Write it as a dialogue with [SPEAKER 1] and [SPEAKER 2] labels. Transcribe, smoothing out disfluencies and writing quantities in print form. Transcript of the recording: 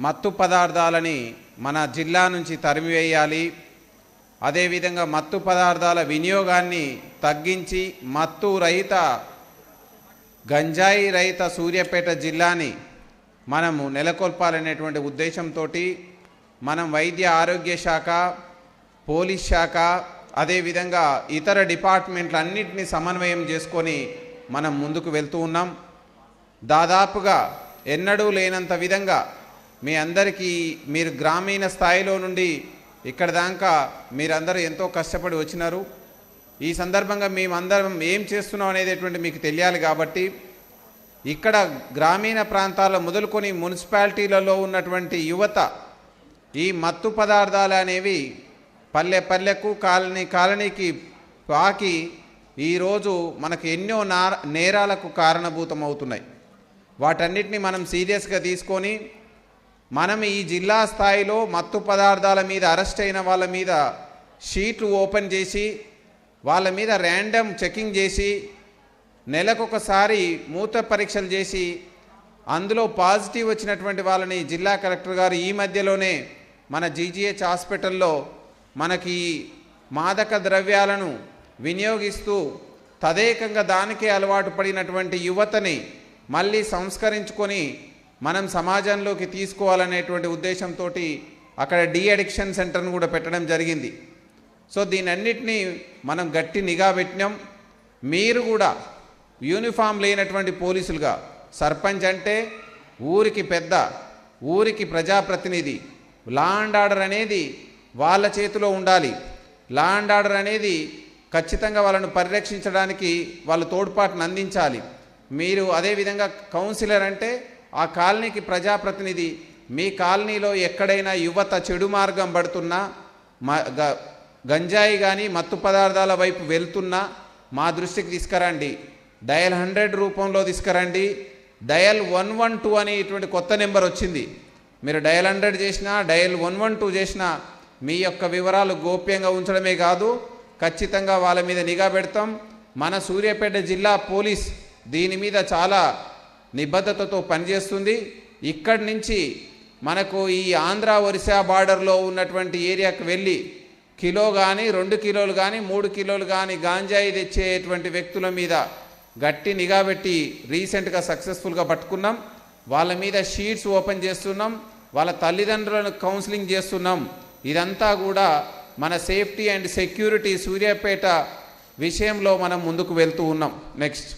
[SPEAKER 1] మత్తు పదార్థాలని మన జిల్లా నుంచి తరిమివేయాలి. అదేవిధంగా మత్తు పదార్థాల వినియోగాన్ని తగ్గించి మత్తు రహిత గంజాయి రహిత సూర్యాపేట జిల్లాని మనము నెలకొల్పాలనేటువంటి ఉద్దేశంతో మనం వైద్య ఆరోగ్య శాఖ, పోలీస్ శాఖ, అదేవిధంగా ఇతర డిపార్ట్మెంట్లన్నింటినీ సమన్వయం చేసుకొని మనం ముందుకు వెళ్తూ ఉన్నాం. దాదాపుగా ఎన్నడూ లేనంత విధంగా మీ అందరికీ మీరు గ్రామీణ స్థాయిలో నుండి ఇక్కడ దాకా మీరందరూ ఎంతో కష్టపడి వచ్చినారు. ఈ సందర్భంగా మేమందరం ఏం చేస్తున్నాం అనేటటువంటి మీకు తెలియాలి. కాబట్టి ఇక్కడ గ్రామీణ ప్రాంతాల్లో మొదలుకొని మున్సిపాలిటీలలో ఉన్నటువంటి యువత ఈ మత్తు పదార్థాలు అనేవి పల్లె పల్లెకు కాలనీకి పాకి ఈరోజు మనకు ఎన్నో నేరాలకు కారణభూతమవుతున్నాయి. వాటన్నిటిని మనం సీరియస్గా తీసుకొని మనం ఈ జిల్లా స్థాయిలో మత్తు పదార్థాల మీద అరెస్ట్ అయిన వాళ్ళ మీద షీట్లు ఓపెన్ చేసి వాళ్ళ మీద ర్యాండమ్ చెకింగ్ చేసి నెలకొకసారి మూత పరీక్షలు చేసి అందులో పాజిటివ్ వచ్చినటువంటి వాళ్ళని జిల్లా కలెక్టర్ గారు ఈ మధ్యలోనే మన జీజీహెచ్ హాస్పిటల్లో మనకి మాదక ద్రవ్యాలను వినియోగిస్తూ తదేకంగా దానికే అలవాటు పడినటువంటి యువతని మళ్ళీ సంస్కరించుకొని మనం సమాజంలోకి తీసుకోవాలనేటువంటి ఉద్దేశంతో అక్కడ డీ అడిక్షన్ సెంటర్ను కూడా పెట్టడం జరిగింది. సో దీనన్నిటినీ మనం గట్టి నిఘా పెట్టినాం. మీరు కూడా యూనిఫామ్ లేనటువంటి పోలీసులుగా, సర్పంచ్ అంటే ఊరికి పెద్ద, ఊరికి ప్రజాప్రతినిధి, లా అండ్ ఆర్డర్ అనేది వాళ్ళ చేతిలో ఉండాలి. లా అండ్ ఆర్డర్ అనేది ఖచ్చితంగా వాళ్ళను పరిరక్షించడానికి వాళ్ళు తోడ్పాటును అందించాలి. మీరు అదేవిధంగా కౌన్సిలర్ అంటే ఆ కాలనీకి ప్రజాప్రతినిధి. మీ కాలనీలో ఎక్కడైనా యువత చెడు మార్గం పడుతున్నా, గంజాయి కానీ మత్తు పదార్థాల వైపు వెళ్తున్నా మా దృష్టికి తీసుకురండి. డయల్ 100 రూపంలో తీసుకురండి. డయల్ 112 అని ఇటువంటి కొత్త నెంబర్ వచ్చింది. మీరు డయల్ 100 చేసినా, డయల్ 112 చేసినా మీ యొక్క వివరాలు గోప్యంగా ఉంచడమే కాదు, ఖచ్చితంగా వాళ్ళ మీద నిఘా పెడతాం. మన సూర్యాపేట జిల్లా పోలీస్ దీని మీద చాలా నిబద్ధతతో పనిచేస్తుంది. ఇక్కడి నుంచి మనకు ఈ ఆంధ్ర ఒరిస్సా బార్డర్లో ఉన్నటువంటి ఏరియాకు వెళ్ళి కిలో కానీ 2 కిలోలు కానీ 3 కిలోలు కానీ గాంజాయి తెచ్చేటువంటి వ్యక్తుల మీద గట్టి నిఘా పెట్టి రీసెంట్గా సక్సెస్ఫుల్గా పట్టుకున్నాం. వాళ్ళ మీద షీట్స్ ఓపెన్ చేస్తున్నాం. వాళ్ళ తల్లిదండ్రులను కౌన్సిలింగ్ చేస్తున్నాం. ఇదంతా కూడా మన సేఫ్టీ అండ్ సెక్యూరిటీ సూర్యాపేట విషయంలో మనం ముందుకు వెళ్తూ ఉన్నాం. నెక్స్ట్